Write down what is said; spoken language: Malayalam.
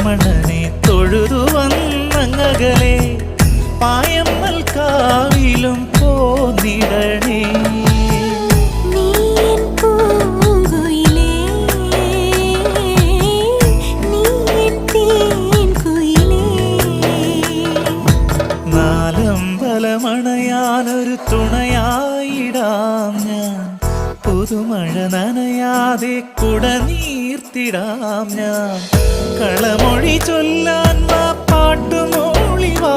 ലക്ഷ്മണനെ തൊഴുതു വന്നങ്ങകലെ പായമ്മൽ കാവിലും പോന്നിടണേ. നാലമ്പലമണയാനൊരു തുണയായിടാം ഞാൻ, പുതുമഴ നനയാതെ കുട നീർത്തിടാം ഞാൻ. കളമൊഴി ചൊല്ലാൻ പാട്ടുമൂളി വാ